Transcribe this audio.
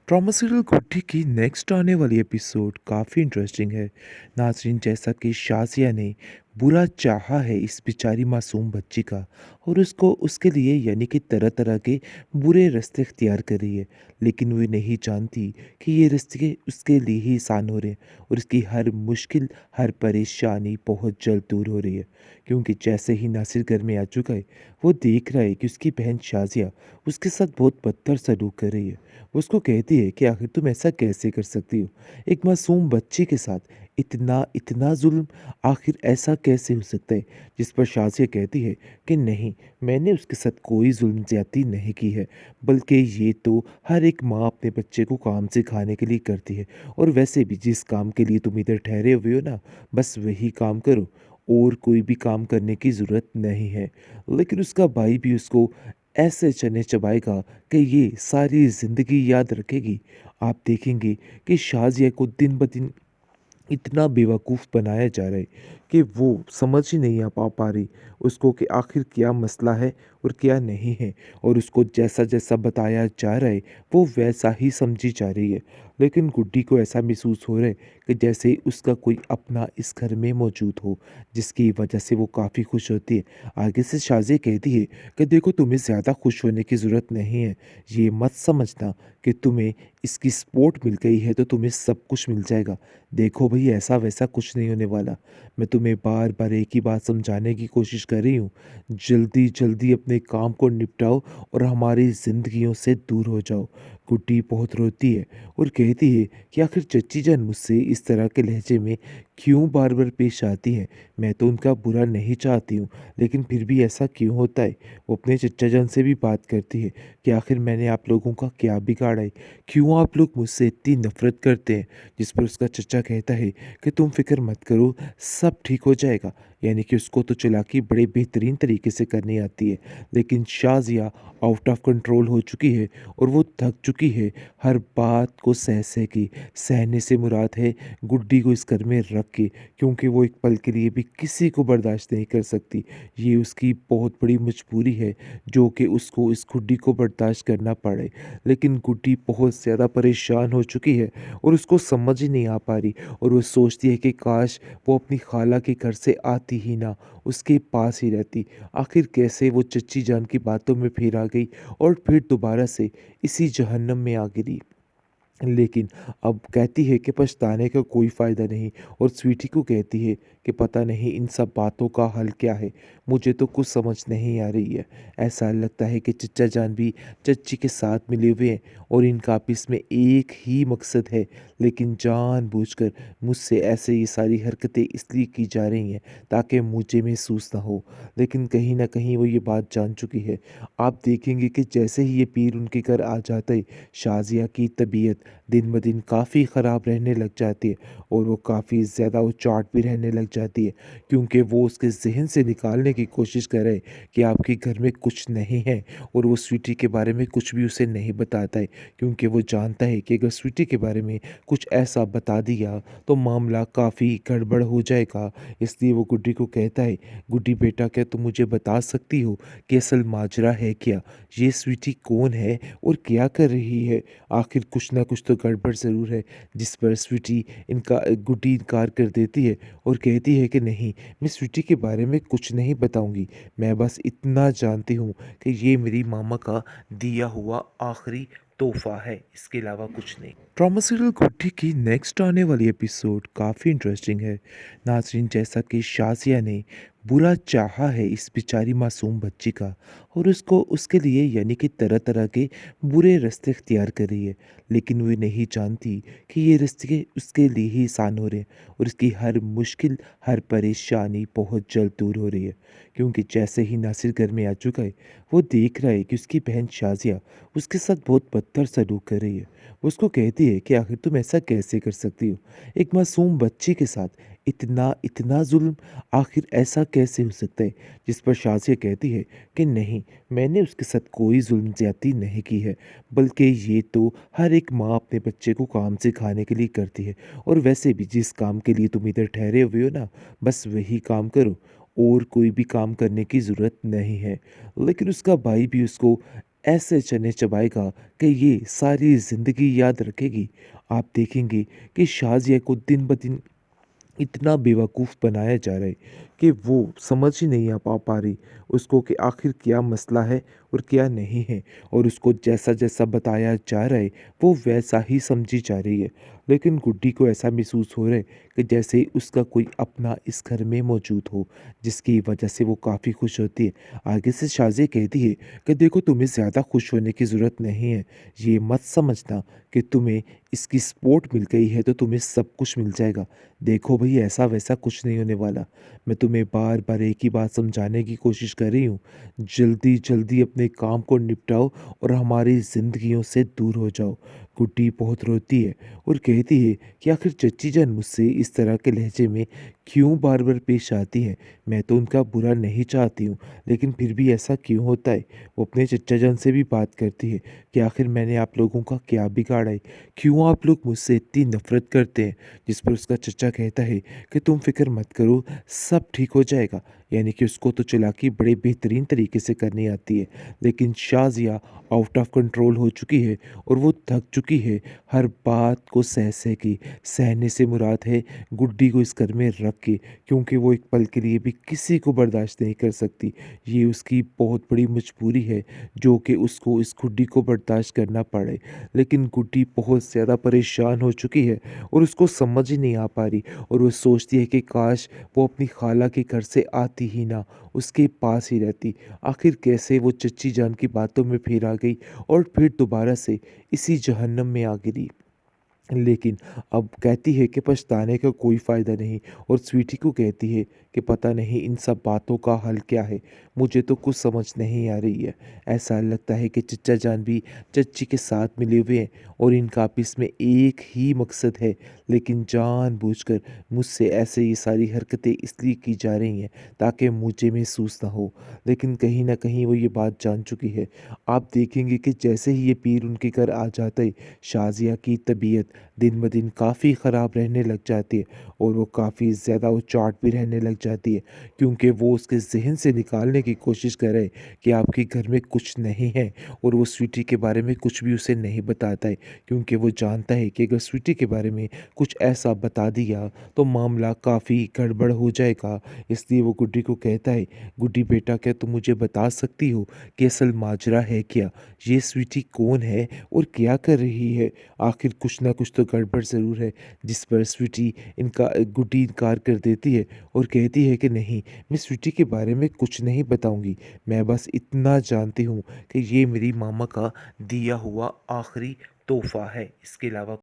Trauma serial गुड्डी की next आने वाली एपिसोड काफ़ी इंटरेस्टिंग है। नाज़रीन, जैसा कि शाज़िया ने बुरा चाहा है इस बेचारी मासूम बच्ची का और उसको उसके लिए यानी कि तरह तरह के बुरे रास्ते इख्तियार कर रही है, लेकिन वो नहीं जानती कि ये रास्ते उसके लिए ही आसान हो रहे हैं और इसकी हर मुश्किल, हर परेशानी बहुत जल्द दूर हो रही है। क्योंकि जैसे ही नासिर घर में आ चुका है, वो देख रहा है कि उसकी बहन शाज़िया उसके साथ बहुत बदतर सलूक कर रही है। वो उसको कहती है कि आखिर तुम ऐसा कैसे कर सकती हो? एक मासूम बच्ची के साथ इतना इतना ज़ुल्म, आखिर ऐसा कैसे हो सकता है? जिस पर शाज़िया कहती है कि नहीं, मैंने उसके साथ कोई ज़ुल्म ज़्यादती नहीं की है, बल्कि ये तो हर एक माँ अपने बच्चे को काम सिखाने के लिए करती है और वैसे भी जिस काम के लिए तुम इधर ठहरे हुए हो ना, बस वही काम करो और कोई भी काम करने की ज़रूरत नहीं है। लेकिन उसका भाई भी उसको ऐसे चने चबाएगा कि ये सारी ज़िंदगी याद रखेगी। आप देखेंगे कि शाज़िया को दिन ब दिन इतना बेवकूफ़ बनाया जा रहा है कि वो समझ ही नहीं आ पा रही उसको कि आखिर क्या मसला है और क्या नहीं है, और उसको जैसा-जैसा बताया जा रहा है, वो वैसा ही समझी जा रही है। लेकिन गुड्डी को ऐसा महसूस हो रहा है कि जैसे उसका कोई अपना इस घर में मौजूद हो, जिसकी वजह से वो काफ़ी खुश होती है। आगे से शाज़िया कहती है कि देखो, तुम्हें ज़्यादा खुश होने की ज़रूरत नहीं है। ये मत समझना कि तुम्हें इसकी सपोर्ट मिल गई है तो तुम्हें सब कुछ मिल जाएगा। देखो भई, ऐसा वैसा कुछ नहीं होने वाला। मैं तुम्हें बार-बार एक ही बात समझाने की कोशिश कर रही हूँ। जल्दी-जल्दी अपने काम को निपटाओ और हमारी ज़िंदगियों से दूर हो जाओ। गुड्डी बहुत रोती है और कहती है कि आखिर चच्ची जान मुझसे इस तरह के लहजे में क्यों बार-बार पेश आती हैं? मैं तो उनका बुरा नहीं चाहती हूँ, लेकिन फिर भी ऐसा क्यों होता है? वो अपने चच्चा जान से भी बात करती है कि आखिर मैंने आप लोगों का क्या बिगाड़ा है? क्यों आप लोग मुझसे इतनी नफ़रत करते हैं? जिस पर उसका चचा कहता है कि तुम फ़िक्र मत करो, सब ठीक हो जाएगा। यानी कि उसको तो चालाकी बड़े बेहतरीन तरीके से करनी आती है, लेकिन शाज़िया आउट ऑफ कंट्रोल हो चुकी है और वो थक चुकी है हर बात को सह के। सहने से मुराद है गुड्डी को इस घर में रख के, क्योंकि वो एक पल के लिए भी किसी को बर्दाश्त नहीं कर सकती। ये उसकी बहुत बड़ी मजबूरी है जो कि उसको इस गुड्डी को बर्दाश्त करना पड़े। लेकिन गुड्डी बहुत ज़्यादा परेशान हो चुकी है और उसको समझ ही नहीं आ पा रही, और वो सोचती है कि काश वो अपनी खाला के घर से आती ही ना, उसके पास ही रहती। आखिर कैसे वो चच्ची जान की बातों में फिर आ गई और फिर दोबारा से इसी जहन्नम में आ गिरी। लेकिन अब कहती है कि पछताने का कोई फ़ायदा नहीं, और स्वीटी को कहती है कि पता नहीं इन सब बातों का हल क्या है, मुझे तो कुछ समझ नहीं आ रही है। ऐसा लगता है कि चच्चा जान भी चच्ची के साथ मिले हुए हैं और इनका आपस में एक ही मकसद है, लेकिन जानबूझकर मुझसे ऐसे ये सारी हरकतें इसलिए की जा रही हैं ताकि मुझे महसूस ना हो। लेकिन कहीं न कहीं वो ये बात जान चुकी है। आप देखेंगे कि जैसे ही ये पीर उनके घर आ जाता है, शाज़िया की तबीयत दिन ब दिन काफ़ी ख़राब रहने लग जाती है और वो काफ़ी ज़्यादा उचाट भी रहने लग जाती है, क्योंकि वो उसके ज़हन से निकालने की कोशिश कर रहे हैं कि आपके घर में कुछ नहीं है, और वो स्वीटी के बारे में कुछ भी उसे नहीं बताता है, क्योंकि वो जानता है कि अगर स्वीटी के बारे में कुछ ऐसा बता दिया तो मामला काफ़ी गड़बड़ हो जाएगा। इसलिए वो गुड्डी को कहता है, गुड्डी बेटा, क्या तुम मुझे बता सकती हो कि असल माजरा है क्या? ये स्वीटी कौन है और क्या कर रही है? आखिर कुछ ना कुछ तो गड़बड़ ज़रूर है। जिस पर स्वीटी गुड्डी इनकार कर देती है और कहती है कि नहीं, मैं स्वीटी के बारे में कुछ नहीं बताऊंगी। मैं बस इतना जानती हूँ कि ये मेरी मामा का दिया हुआ आखिरी तोहफा है, इसके अलावा कुछ नहीं। ट्रॉमा सीरियल गुड्डी की नेक्स्ट आने वाली एपिसोड काफ़ी इंटरेस्टिंग है। नाज़रीन, जैसा कि शाज़िया ने बुरा चाहा है इस बेचारी मासूम बच्ची का और उसको उसके लिए यानी कि तरह तरह के बुरे रास्ते इख्तियार कर रही है, लेकिन वो नहीं जानती कि ये रास्ते उसके लिए ही आसान हो रहे हैं और इसकी हर मुश्किल, हर परेशानी बहुत जल्द दूर हो रही है। क्योंकि जैसे ही नासिर घर में आ चुका है, वो देख रहा है कि उसकी बहन शाज़िया उसके साथ बहुत बदतर सलूक कर रही है। वो उसको कहती है कि आखिर तुम ऐसा कैसे कर सकती हो? एक मासूम बच्ची के साथ इतना इतना ज़ुल्म, आखिर ऐसा कैसे हो सकता है? जिस पर शाज़िया कहती है कि नहीं, मैंने उसके साथ कोई ज़ुल्म ज़्यादती नहीं की है, बल्कि ये तो हर एक माँ अपने बच्चे को काम सिखाने के लिए करती है और वैसे भी जिस काम के लिए तुम इधर ठहरे हुए हो ना, बस वही काम करो और कोई भी काम करने की ज़रूरत नहीं है। लेकिन उसका भाई भी उसको ऐसे चने चबाएगा कि ये सारी ज़िंदगी याद रखेगी। आप देखेंगे कि शाज़िया को दिन ब दिन इतना बेवकूफ़ बनाया जा रहा है कि वो समझ ही नहीं आ पा रही उसको कि आखिर क्या मसला है और क्या नहीं है, और उसको जैसा-जैसा बताया जा रहा है, वो वैसा ही समझी जा रही है। लेकिन गुड्डी को ऐसा महसूस हो रहा है कि जैसे उसका कोई अपना इस घर में मौजूद हो, जिसकी वजह से वो काफ़ी खुश होती है। आगे से शाज़िया कहती है कि देखो, तुम्हें ज़्यादा खुश होने की ज़रूरत नहीं है। ये मत समझना कि तुम्हें इसकी सपोर्ट मिल गई है तो तुम्हें सब कुछ मिल जाएगा। देखो भई, ऐसा वैसा कुछ नहीं होने वाला। मैं तुम्हें बार-बार एक ही बात समझाने की कोशिश कर रही हूँ। जल्दी-जल्दी अपने काम को निपटाओ और हमारी ज़िंदगियों से दूर हो जाओ। गुड्डी बहुत रोती है और कहती है कि आखिर चच्ची जान मुझसे इस तरह के लहजे में क्यों बार-बार पेश आती हैं? मैं तो उनका बुरा नहीं चाहती हूँ, लेकिन फिर भी ऐसा क्यों होता है? वो अपने चच्चा जान से भी बात करती है कि आखिर मैंने आप लोगों का क्या बिगाड़ा है? क्यों आप लोग मुझसे इतनी नफ़रत करते हैं? जिस पर उसका चचा कहता है कि तुम फ़िक्र मत करो, सब ठीक हो जाएगा। यानी कि उसको तो चालाकी बड़े बेहतरीन तरीके से करनी आती है। लेकिन शाज़िया आउट ऑफ कंट्रोल हो चुकी है और वो थक चुकी है हर बात को सह के। सहने से मुराद है गुड्डी को इस घर में रख के, क्योंकि वो एक पल के लिए भी किसी को बर्दाश्त नहीं कर सकती। ये उसकी बहुत बड़ी मजबूरी है जो कि उसको इस गुड्डी को बर्दाश्त करना पड़े। लेकिन गुड्डी बहुत ज़्यादा परेशान हो चुकी है और उसको समझ ही नहीं आ पा रही, और वो सोचती है कि काश वो अपनी खाला के घर से आती ही ना, उसके पास ही रहती। आखिर कैसे वो चच्ची जान की बातों में फिर आ गई और फिर दोबारा से इसी जहन्नम में आ गिरी। लेकिन अब कहती है कि पछताने का कोई फ़ायदा नहीं, और स्वीटी को कहती है कि पता नहीं इन सब बातों का हल क्या है, मुझे तो कुछ समझ नहीं आ रही है। ऐसा लगता है कि चचा जान भी चच्ची के साथ मिले हुए हैं और इनका आपस में एक ही मकसद है, लेकिन जानबूझकर मुझसे ऐसे ये सारी हरकतें इसलिए की जा रही हैं ताकि मुझे महसूस ना हो। लेकिन कहीं न कहीं वो ये बात जान चुकी है। आप देखेंगे कि जैसे ही ये पीर उनके घर आ जाता है, शाज़िया की तबीयत दिन ब दिन काफ़ी ख़राब रहने लग जाती है और वो काफ़ी ज़्यादा उचाट भी रहने लग जाती है, क्योंकि वो उसके ज़हन से निकालने की कोशिश कर रहे हैं कि आपके घर में कुछ नहीं है, और वो स्वीटी के बारे में कुछ भी उसे नहीं बताता है, क्योंकि वो जानता है कि अगर स्वीटी के बारे में कुछ ऐसा बता दिया तो मामला काफ़ी गड़बड़ हो जाएगा। इसलिए वो गुड्डी को कहता है, गुड्डी बेटा, क्या तुम मुझे बता सकती हो कि असल माजरा है क्या? ये स्वीटी कौन है और क्या कर रही है? आखिर कुछ ना कुछ तो गड़बड़ ज़रूर है। जिस पर स्वीटी गुड्डी इनकार कर देती है और कहती है कि नहीं, मैं स्वीटी के बारे में कुछ नहीं बताऊंगी। मैं बस इतना जानती हूँ कि ये मेरी मामा का दिया हुआ आखिरी तोहफा है, इसके अलावा